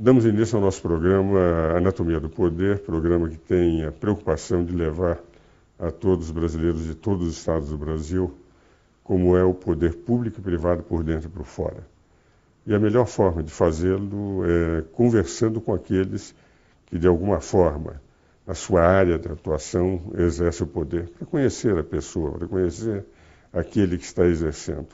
Damos início ao nosso programa Anatomia do Poder, programa que tem a preocupação de levar a todos os brasileiros de todos os estados do Brasil como é o poder público e privado por dentro e por fora. E a melhor forma de fazê-lo é conversando com aqueles que, de alguma forma, na sua área de atuação, exercem o poder, para conhecer a pessoa, para conhecer aquele que está exercendo.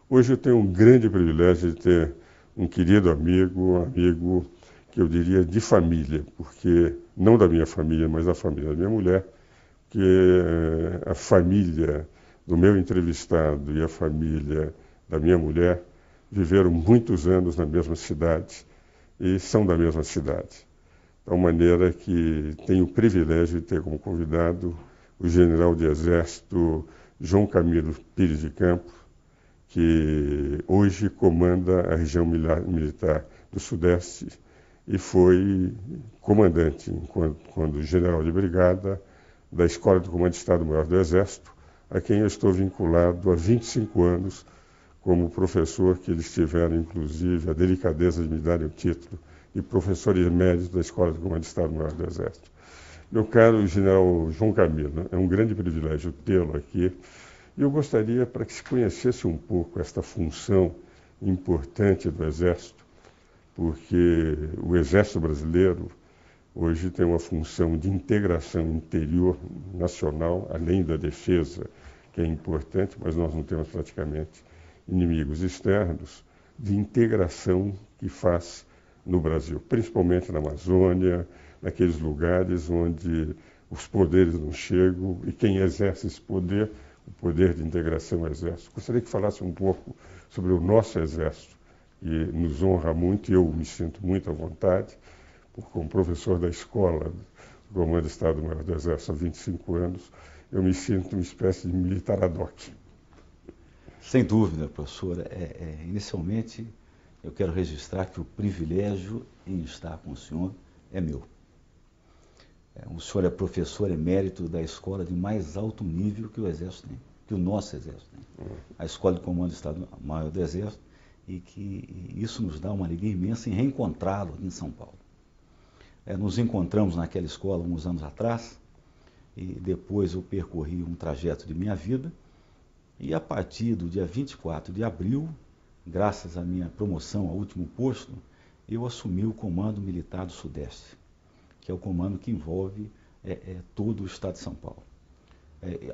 Hoje eu tenho um grande privilégio de ter um querido amigo, um amigo que eu diria de família, porque não da minha família, mas da família da minha mulher, que a família do meu entrevistado e a família da minha mulher viveram muitos anos na mesma cidade e são da mesma cidade. De tal maneira que tenho o privilégio de ter como convidado o general de Exército João Camilo Pires de Campos, que hoje comanda a região militar do Sudeste e foi comandante, quando general de brigada, da Escola de Comando de Estado-Maior do Exército, a quem eu estou vinculado há 25 anos como professor, que eles tiveram, inclusive, a delicadeza de me darem o título de professor emérito da Escola de Comando de Estado-Maior do Exército. Meu caro general João Camilo, é um grande privilégio tê-lo aqui. E eu gostaria, para que se conhecesse um pouco esta função importante do Exército, porque o Exército brasileiro hoje tem uma função de integração interior nacional, além da defesa, que é importante, mas nós não temos praticamente inimigos externos, de integração que faz no Brasil, principalmente na Amazônia, naqueles lugares onde os poderes não chegam e quem exerce esse poder, o poder de integração Exército. Gostaria que falasse um pouco sobre o nosso Exército, que nos honra muito e eu me sinto muito à vontade, porque como professor da Escola do Comando de Estado-Maior do Exército há 25 anos, eu me sinto uma espécie de militar ad hoc. Sem dúvida, professora. Inicialmente, eu quero registrar que o privilégio em estar com o senhor é meu. O senhor é professor emérito da escola de mais alto nível que o Exército tem, que o nosso Exército tem. A Escola de Comando do Estado-Maior do Exército, e que isso nos dá uma alegria imensa em reencontrá-lo aqui em São Paulo. Nos encontramos naquela escola uns anos atrás, e depois eu percorri um trajeto de minha vida, e a partir do dia 24 de abril, graças à minha promoção ao último posto, eu assumi o Comando Militar do Sudeste, que é o comando que envolve todo o estado de São Paulo.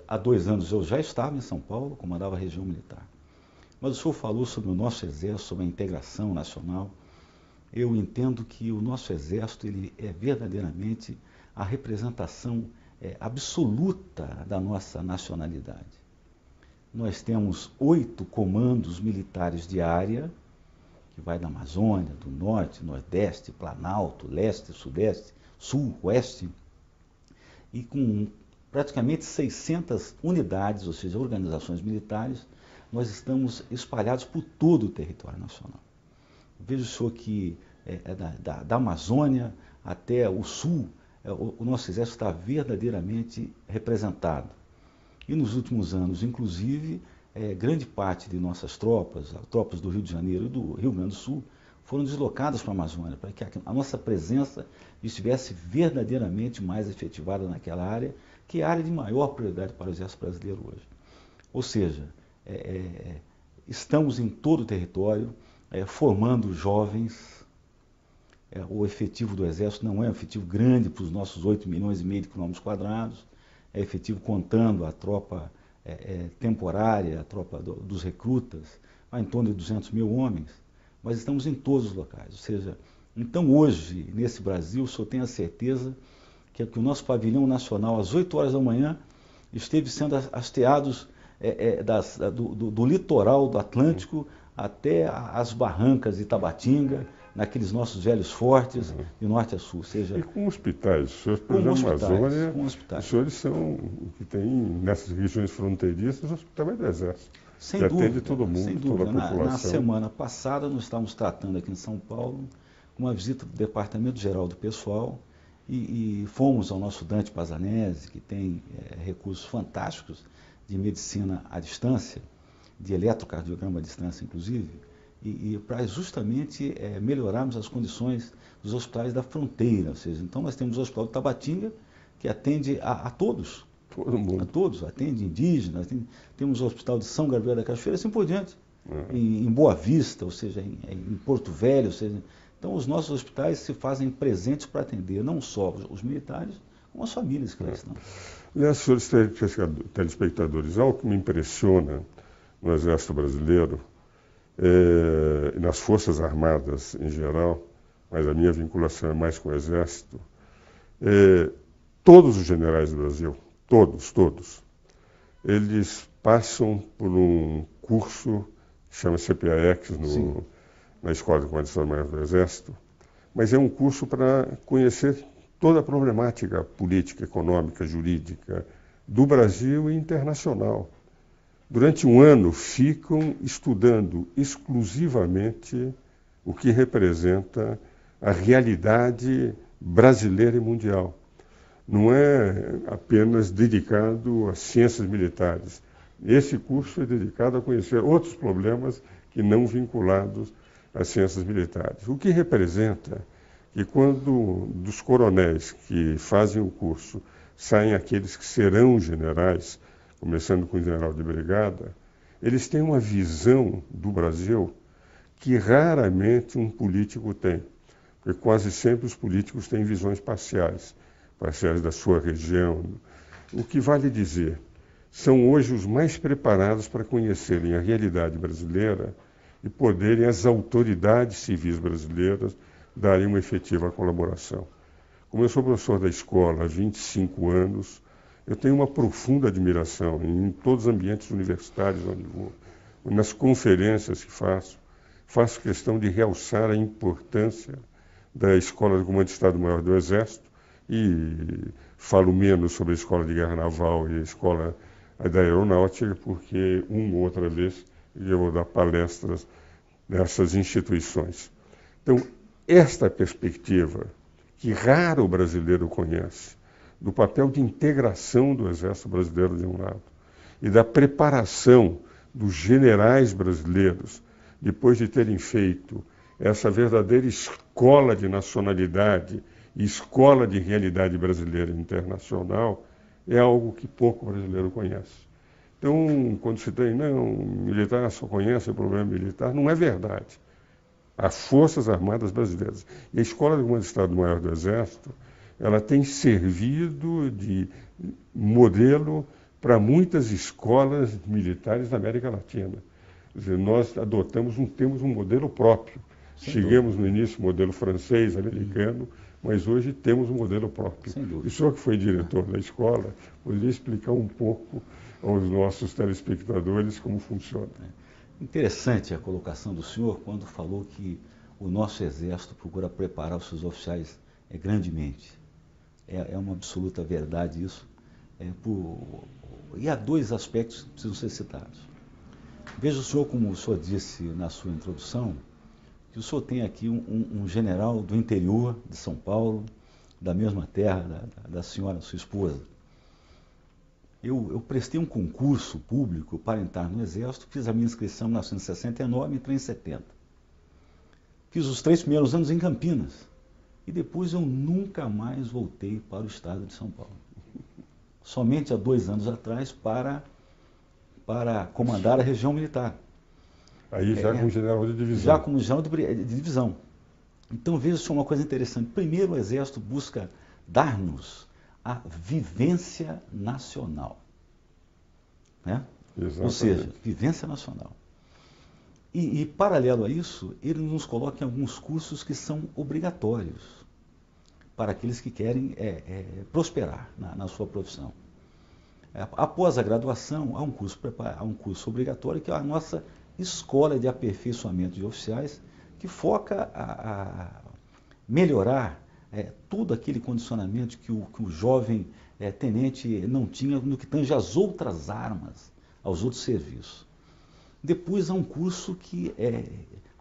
Há 2 anos eu já estava em São Paulo, comandava a região militar. Mas o senhor falou sobre o nosso Exército, sobre a integração nacional. Eu entendo que o nosso Exército ele é verdadeiramente a representação absoluta da nossa nacionalidade. Nós temos 8 comandos militares de área, que vai da Amazônia, do Norte, Nordeste, Planalto, Leste, Sudeste, Sul, Oeste, e com praticamente 600 unidades, ou seja, organizações militares, nós estamos espalhados por todo o território nacional. Veja o senhor que da Amazônia até o Sul, o nosso Exército está verdadeiramente representado. E nos últimos anos, inclusive, grande parte de nossas tropas, tropas do Rio de Janeiro e do Rio Grande do Sul, foram deslocadas para a Amazônia, para que a nossa presença estivesse verdadeiramente mais efetivada naquela área, que é a área de maior prioridade para o Exército Brasileiro hoje. Ou seja, estamos em todo o território, formando jovens. O efetivo do Exército não é um efetivo grande para os nossos 8,5 milhões de quilômetros quadrados, é efetivo contando a tropa temporária, a tropa dos recrutas, em torno de 200 mil homens, mas estamos em todos os locais. Ou seja, então hoje, nesse Brasil, o senhor tem a certeza que o nosso pavilhão nacional, às 8 horas da manhã, esteve sendo hasteados do litoral do Atlântico até as barrancas de Tabatinga, naqueles nossos velhos fortes, de norte a sul. Seja, e com hospitais, os senhores, por exemplo, Amazônia, os senhores são que tem nessas regiões fronteiriças os hospitais do Exército. Sem dúvida, atende todo mundo, sem dúvida. toda a população. Na semana passada, nós estávamos tratando aqui em São Paulo uma visita do Departamento Geral do Pessoal e fomos ao nosso Dante Pazanese, que tem recursos fantásticos de medicina à distância, de eletrocardiograma à distância, inclusive, e para justamente melhorarmos as condições dos hospitais da fronteira. Ou seja, então nós temos o Hospital de Tabatinga, que atende a todos, Todo mundo. a todos, atende indígenas, temos o Hospital de São Gabriel da Cachoeira, assim por diante, em Boa Vista, ou seja, em Porto Velho, ou seja, então os nossos hospitais se fazem presentes para atender não só os militares, como as famílias que lá estão. Aliás, senhores telespectadores, algo que me impressiona no Exército Brasileiro, e nas Forças Armadas em geral, mas a minha vinculação é mais com o Exército, todos os generais do Brasil, todos, eles passam por um curso que chama CPAEX na Escola de Comando de Estado-Maior do Exército, mas é um curso para conhecer toda a problemática política, econômica, jurídica do Brasil e internacional. Durante um ano ficam estudando exclusivamente o que representa a realidade brasileira e mundial. Não é apenas dedicado às ciências militares. Esse curso é dedicado a conhecer outros problemas que não vinculados às ciências militares. O que representa que quando dos coronéis que fazem o curso saem aqueles que serão generais, começando com o general de brigada, eles têm uma visão do Brasil que raramente um político tem. Porque quase sempre os políticos têm visões parciais da sua região. O que vale dizer, são hoje os mais preparados para conhecerem a realidade brasileira e poderem as autoridades civis brasileiras darem uma efetiva colaboração. Como eu sou professor da escola há 25 anos, eu tenho uma profunda admiração em todos os ambientes universitários onde vou, nas conferências que faço questão de realçar a importância da Escola de Comando de Estado-Maior do Exército e falo menos sobre a Escola de Guerra Naval e a Escola da Aeronáutica, porque uma ou outra vez eu vou dar palestras nessas instituições. Então, esta perspectiva, que raro o brasileiro conhece, do papel de integração do Exército Brasileiro de um lado e da preparação dos generais brasileiros, depois de terem feito essa verdadeira escola de nacionalidade e escola de realidade brasileira e internacional, é algo que pouco brasileiro conhece. Então, quando se tem, não, militar só conhece o problema militar, não é verdade. As Forças Armadas Brasileiras e a Escola de Comando de Estado-Maior do Exército, ela tem servido de modelo para muitas escolas militares da América Latina. Quer dizer, nós temos um modelo próprio. Chegamos no início modelo francês, americano, mas hoje temos um modelo próprio. E o senhor que foi diretor da escola, poderia explicar um pouco aos nossos telespectadores como funciona? Interessante a colocação do senhor quando falou que o nosso Exército procura preparar os seus oficiais grandemente. É uma absoluta verdade isso. E há dois aspectos que precisam ser citados. Veja o senhor, como o senhor disse na sua introdução, que o senhor tem aqui um general do interior de São Paulo, da mesma terra da senhora, sua esposa. Eu prestei um concurso público para entrar no Exército, fiz a minha inscrição em 1969 e entrei em 70. Fiz os 3 primeiros anos em Campinas e depois eu nunca mais voltei para o estado de São Paulo. Somente há 2 anos atrás para comandar a região militar. Aí já como general de divisão. Já como general de divisão. Então veja só uma coisa interessante. Primeiro o Exército busca dar-nos a vivência nacional. Né? Ou seja, vivência nacional. E paralelo a isso, ele nos coloca em alguns cursos que são obrigatórios para aqueles que querem prosperar na sua profissão. Após a graduação, há um curso obrigatório que é a nossa Escola de Aperfeiçoamento de Oficiais, que foca a melhorar todo aquele condicionamento que o jovem tenente não tinha no que tange às outras armas, aos outros serviços. Depois há um curso que,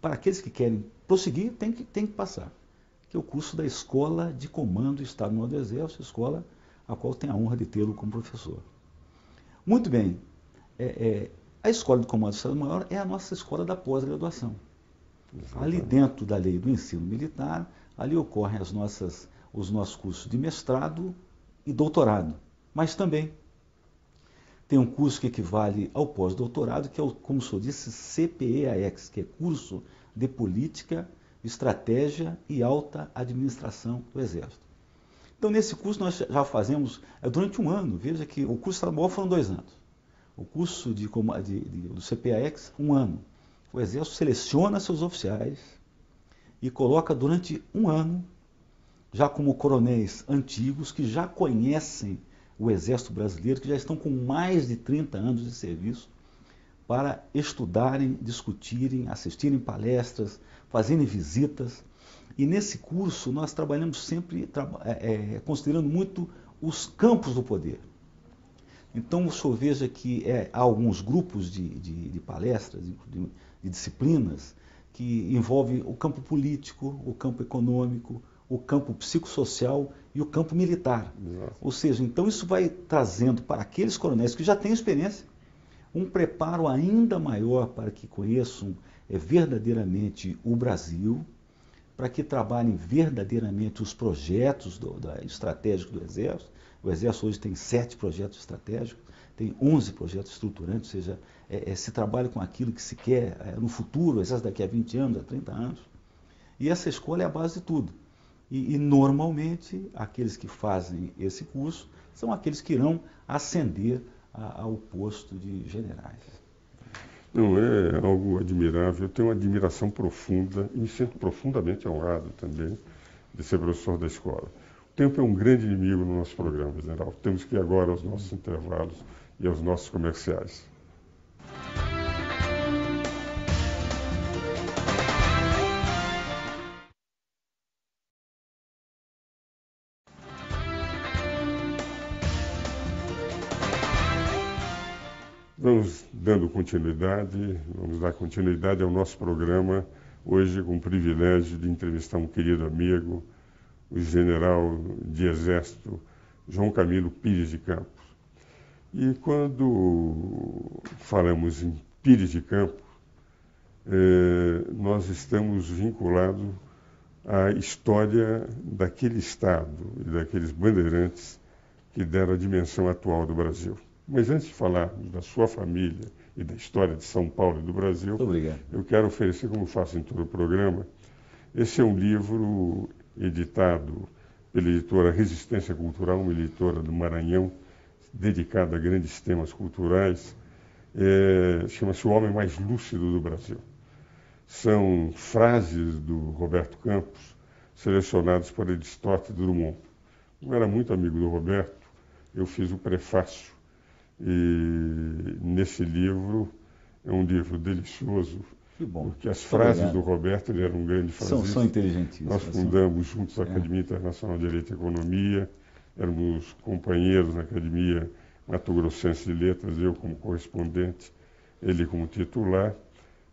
para aqueles que querem prosseguir, tem que passar, que é o curso da Escola de Comando do Estado-Maior do Exército, escola a qual tenho a honra de tê-lo como professor. Muito bem, a Escola de Comando do Estado-Maior é a nossa escola da pós-graduação. Ali dentro da lei do ensino militar, ali ocorrem os nossos cursos de mestrado e doutorado. Mas também tem um curso que equivale ao pós-doutorado, que é, como o senhor disse, CPEAEX, que é Curso de Política, Estratégia e Alta Administração do Exército. Então, nesse curso nós já fazemos durante um ano. Veja que o curso estadual foram 2 anos. O curso do CPEAEX, 1 ano. O Exército seleciona seus oficiais e coloca durante 1 ano, já como coronéis antigos, que já conhecem o Exército Brasileiro, que já estão com mais de 30 anos de serviço, para estudarem, discutirem, assistirem palestras, fazerem visitas. E nesse curso nós trabalhamos sempre considerando muito os campos do poder. Então o senhor veja que há alguns grupos de palestras, de disciplinas, que envolvem o campo político, o campo econômico, o campo psicossocial e o campo militar. Nossa. Ou seja, então isso vai trazendo para aqueles coronéis que já têm experiência um preparo ainda maior para que conheçam verdadeiramente o Brasil, para que trabalhem verdadeiramente os projetos estratégicos do Exército. O Exército hoje tem 7 projetos estratégicos, tem 11 projetos estruturantes, ou seja, se trabalha com aquilo que se quer no futuro, o Exército daqui a 20 anos, a 30 anos. E essa escolha é a base de tudo. E normalmente, aqueles que fazem esse curso são aqueles que irão ascender ao posto de generais. Não, é algo admirável. Eu tenho uma admiração profunda e me sinto profundamente honrado também de ser professor da escola. O tempo é um grande inimigo no nosso programa, general. Temos que ir agora aos nossos intervalos e aos nossos comerciais. Vamos dar continuidade ao nosso programa, hoje com o privilégio de entrevistar um querido amigo, o general de Exército João Camilo Pires de Campos. E quando falamos em Pires de Campos, nós estamos vinculados à história daquele Estado e daqueles bandeirantes que deram a dimensão atual do Brasil. Mas antes de falar da sua família e da história de São Paulo e do Brasil, Obrigado. Eu quero oferecer, como faço em todo o programa, esse é um livro editado pela editora Resistência Cultural, uma editora do Maranhão, dedicada a grandes temas culturais, chama-se O Homem Mais Lúcido do Brasil. São frases do Roberto Campos, selecionadas por Aristóteles Drummond. Eu era muito amigo do Roberto, eu fiz o prefácio. E nesse livro, é um livro delicioso, porque as frases do Roberto, ele era um grande frasista. São inteligentíssimas. Nós fundamos juntos a Academia Internacional de Direito e Economia, éramos companheiros na Academia Mato Grossense de Letras, eu como correspondente, ele como titular.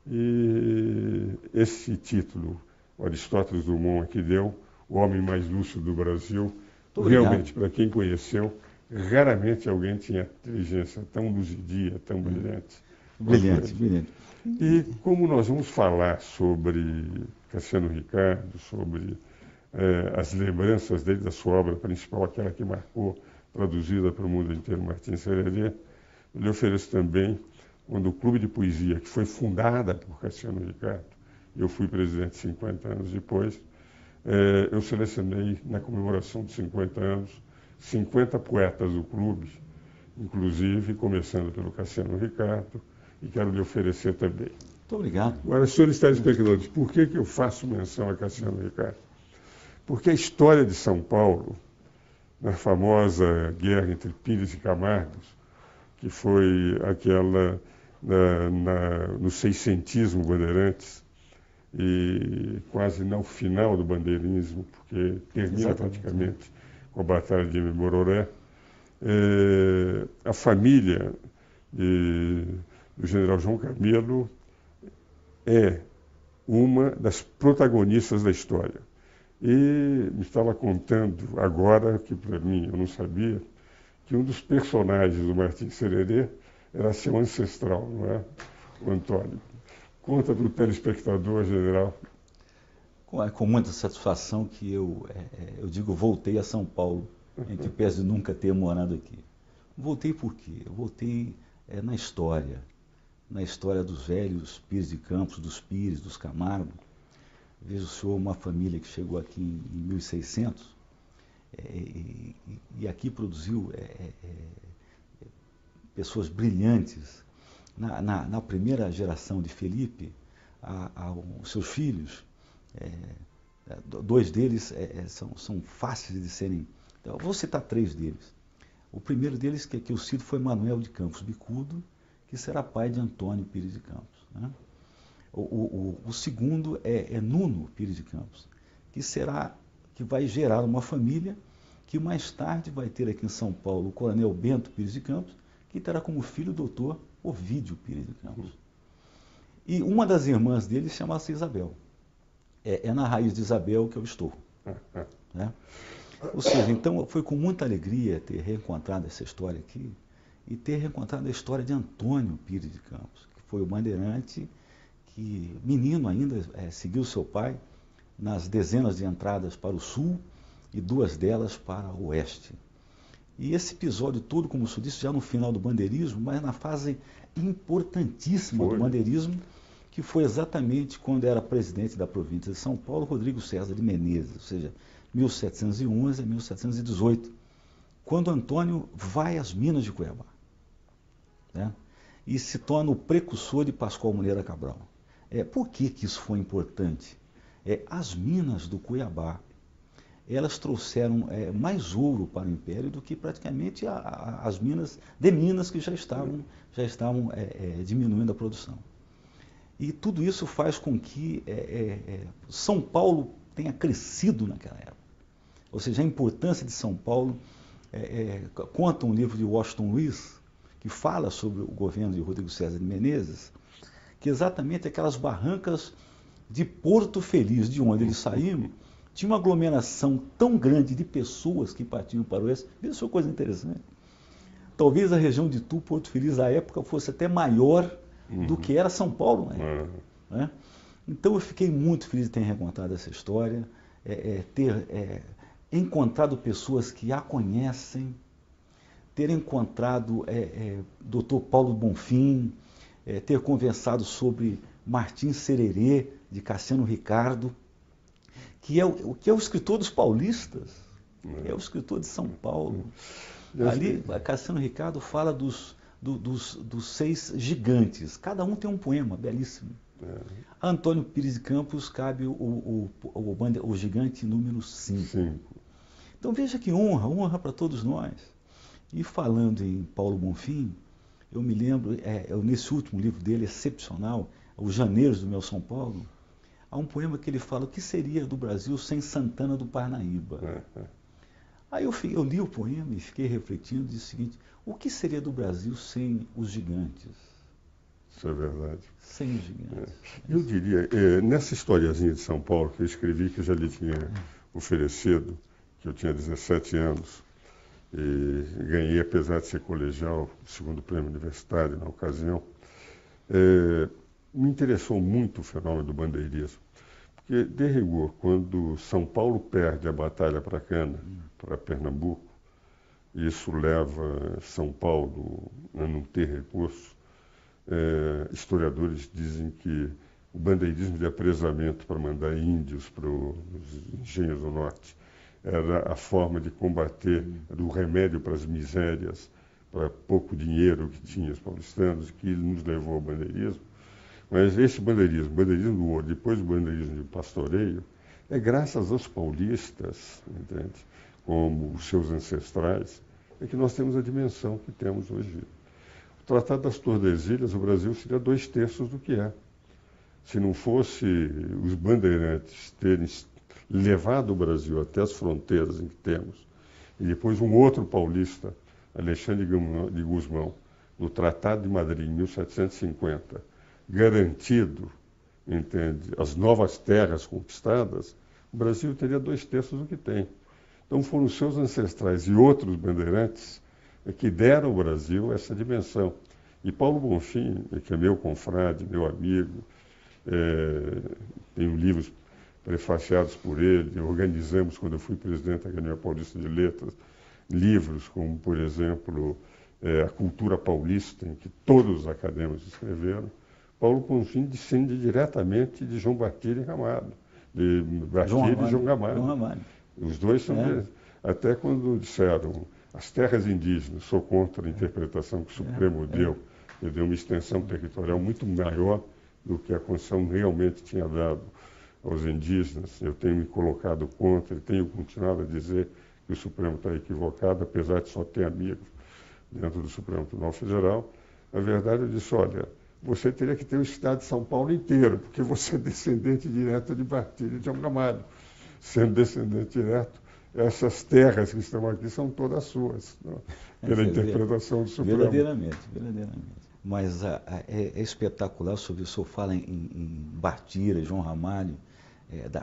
E esse título, o Aristóteles Drummond aqui deu, O Homem Mais Lúcido do Brasil, realmente, para quem conheceu, raramente alguém tinha inteligência tão luzidia, tão brilhante. Brilhante, brilhante. E como nós vamos falar sobre Cassiano Ricardo, sobre as lembranças dele da sua obra principal, aquela que marcou, traduzida para o mundo inteiro, Martim Sererê, eu lhe ofereço também, quando o Clube de Poesia, que foi fundada por Cassiano Ricardo, eu fui presidente 50 anos depois, eu selecionei, na comemoração de 50 anos, 50 poetas do clube, inclusive começando pelo Cassiano Ricardo, e quero lhe oferecer também. Muito obrigado. Agora, senhores telespectadores, por que eu faço menção a Cassiano Ricardo? Porque a história de São Paulo, na famosa guerra entre Pires e Camargos, que foi aquela no seiscentismo Bandeirantes, e quase no final do bandeirismo, porque termina praticamente com a Batalha de Mororé, a família do general João Camilo é uma das protagonistas da história. E me estava contando agora, que para mim eu não sabia, que um dos personagens do Martim Sererê era seu ancestral, não é? O Antônio. Conta para o telespectador, general. Com muita satisfação que eu digo, voltei a São Paulo, em que pese de nunca ter morado aqui. Voltei por quê? Eu voltei na história dos velhos Pires de Campos, dos Pires, dos Camargo. Veja o senhor, uma família que chegou aqui em 1600 e aqui produziu pessoas brilhantes. Na primeira geração de Felipe, os seus filhos, dois deles são fáceis de serem. Então, eu vou citar três deles. O primeiro deles que eu cito foi Manuel de Campos Bicudo, que será pai de Antônio Pires de Campos, né? O segundo é Nuno Pires de Campos, que vai gerar uma família que mais tarde vai ter aqui em São Paulo o coronel Bento Pires de Campos, que terá como filho o doutor Ovídio Pires de Campos. E uma das irmãs dele chama-se Isabel. É na raiz de Isabel que eu estou, né? Ou seja, então foi com muita alegria ter reencontrado essa história aqui e ter reencontrado a história de Antônio Pires de Campos, que foi o bandeirante que, menino ainda, seguiu seu pai nas dezenas de entradas para o sul e duas delas para o oeste. E esse episódio todo, como o senhor disse, já no final do bandeirismo, mas na fase importantíssima do bandeirismo, que foi exatamente quando era presidente da província de São Paulo, Rodrigo César de Menezes, ou seja, 1711 a 1718, quando Antônio vai às minas de Cuiabá, né? E se torna o precursor de Pascoal Moreira Cabral. Por que isso foi importante? As minas do Cuiabá, elas trouxeram mais ouro para o Império do que praticamente as minas de Minas, que já estavam diminuindo a produção. E tudo isso faz com que São Paulo tenha crescido naquela época. Ou seja, a importância de São Paulo, conta um livro de Washington Luiz, que fala sobre o governo de Rodrigo César de Menezes, que exatamente aquelas barrancas de Porto Feliz, de onde eles saíram, tinha uma aglomeração tão grande de pessoas que partiam para o oeste. Veja só coisa interessante. Talvez a região de Itu, Porto Feliz, à época, fosse até maior do que era São Paulo, né? Então eu fiquei muito feliz de ter encontrado essa história, ter encontrado pessoas que a conhecem, ter encontrado Dr. Paulo Bonfim, ter conversado sobre Martim Sererê, de Cassiano Ricardo, que é o escritor dos paulistas, é o escritor de São Paulo. Ali, Cassiano Ricardo fala dos 6 gigantes, cada um tem um poema belíssimo. A Antônio Pires de Campos cabe o gigante número 5. Então veja que honra para todos nós. E falando em Paulo Bonfim, eu me lembro, nesse último livro dele, excepcional, Os Janeiros do Meu São Paulo, há um poema que ele fala: o que seria do Brasil sem Santana do Parnaíba? Aí eu li o poema e fiquei refletindo, disse o seguinte: o que seria do Brasil sem os gigantes? Isso é verdade. Sem os gigantes. Eu diria, nessa historiazinha de São Paulo que eu escrevi, que eu já lhe tinha oferecido, que eu tinha 17 anos, e ganhei, apesar de ser colegial, o segundo prêmio universitário na ocasião, me interessou muito o fenômeno do bandeirismo. Porque, de rigor, quando São Paulo perde a batalha para Cana, para Pernambuco, isso leva São Paulo a não ter recurso, historiadores dizem que o bandeirismo de apresamento para mandar índios para os engenhos do norte era a forma de combater, do remédio para as misérias, para pouco dinheiro que tinham os paulistanos, que nos levou ao bandeirismo. Mas esse bandeirismo do ouro, depois do bandeirismo de pastoreio, é graças aos paulistas, entende? Como os seus ancestrais, é que nós temos a dimensão que temos hoje. O Tratado das Tordesilhas, o Brasil seria 2/3 do que é. Se não fosse os bandeirantes terem levado o Brasil até as fronteiras em que temos, e depois um outro paulista, Alexandre de Gusmão, no Tratado de Madrid, em 1750, garantido, entende, as novas terras conquistadas, o Brasil teria 2/3 do que tem. Então foram os seus ancestrais e outros bandeirantes que deram ao Brasil essa dimensão. E Paulo Bonfim, que é meu confrade, meu amigo, tenho livros prefaciados por ele, organizamos, quando eu fui presidente da Academia Paulista de Letras, livros como, por exemplo, A Cultura Paulista, em que todos os acadêmicos escreveram. Paulo Bonfim descende diretamente de João Bartira Ramalho, de Bartira e João Ramalho. Os dois são até quando disseram as terras indígenas, sou contra a interpretação que o Supremo deu, ele deu uma extensão territorial muito maior do que a Constituição realmente tinha dado aos indígenas. Eu tenho me colocado contra, e tenho continuado a dizer que o Supremo está equivocado, apesar de só ter amigos dentro do Supremo Tribunal Federal. Na verdade, eu disse, olha, você teria que ter o estado de São Paulo inteiro, porque você é descendente direto de Bartira e de João Ramalho. Sendo descendente direto, essas terras que estão aqui são todas suas, não? Pela interpretação do Supremo. Verdadeiramente. Mas é espetacular, sobre o senhor fala em Bartira, João Ramalho,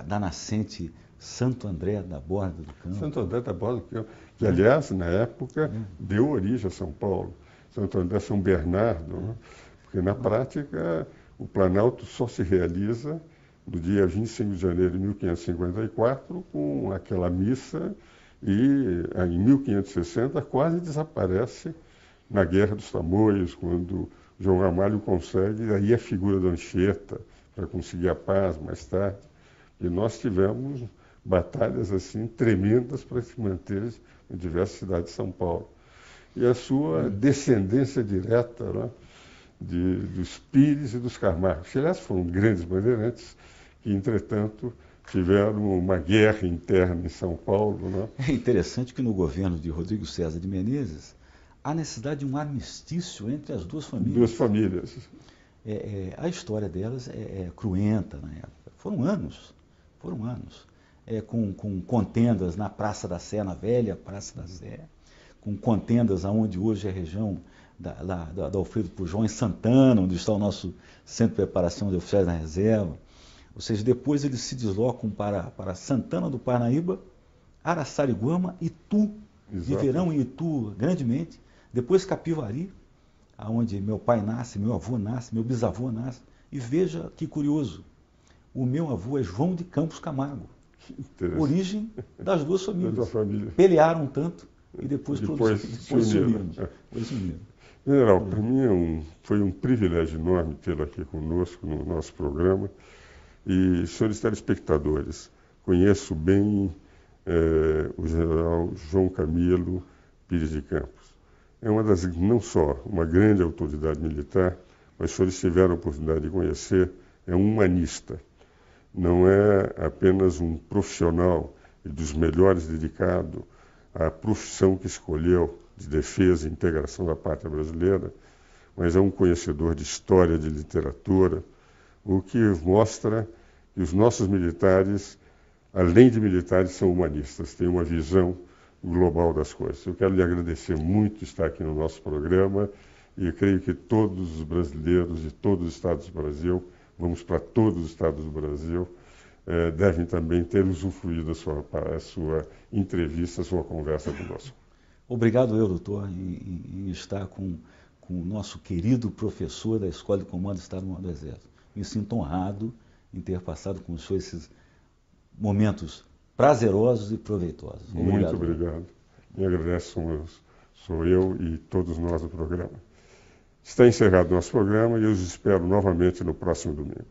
da nascente Santo André da Borda do Campo. Santo André da Borda do Campo, que aliás, na época, deu origem a São Paulo. Santo André, São Bernardo, né? Porque na prática o Planalto só se realiza no dia 25 de janeiro de 1554, com aquela missa, e em 1560 quase desaparece na Guerra dos Tamoios, quando João Ramalho consegue, aí a figura da Anchieta, para conseguir a paz mais tarde. E nós tivemos batalhas assim tremendas para se manter em diversas cidades de São Paulo. E a sua descendência direta, né, dos Pires e dos Camargos, que aliás foram grandes bandeirantes, que entretanto tiveram uma guerra interna em São Paulo. Né? É interessante que no governo de Rodrigo César de Menezes há necessidade de um armistício entre as duas famílias. Duas famílias. A história delas é cruenta na época. Foram anos. Com contendas na Praça da Sé, na velha Praça da Sé, com contendas aonde hoje é a região da Alfredo Pujol, em Santana, onde está o nosso Centro de Preparação de Oficiais da Reserva. Ou seja, depois eles se deslocam para Santana do Parnaíba, Araçariguama, Itu, viverão em Itu grandemente, depois Capivari, onde meu pai nasce, meu avô nasce, meu bisavô nasce. E veja que curioso, o meu avô é João de Campos Camargo, origem das duas famílias. Pelearam tanto e depois se uniram. General, para mim foi um privilégio enorme tê-lo aqui conosco no nosso programa. E, senhores telespectadores, conheço bem o general João Camilo Pires de Campos. É não só uma grande autoridade militar, mas os senhores tiveram a oportunidade de conhecer, é um humanista. Não é apenas um profissional e dos melhores dedicado à profissão que escolheu de defesa e integração da pátria brasileira, mas é um conhecedor de história, de literatura, o que mostra que os nossos militares, além de militares, são humanistas, têm uma visão global das coisas. Eu quero lhe agradecer muito estar aqui no nosso programa e creio que todos os brasileiros de todos os estados do Brasil, vamos para todos os estados do Brasil, devem também ter usufruído da sua entrevista, a sua conversa conosco. Obrigado eu, doutor, em estar com o nosso querido professor da Escola de Comando do Estado-Maior do Exército. Me sinto honrado em ter passado com o senhor esses momentos prazerosos e proveitosos. Muito obrigado. Me agradeço, sou eu e todos nós do programa. Está encerrado nosso programa e eu os espero novamente no próximo domingo.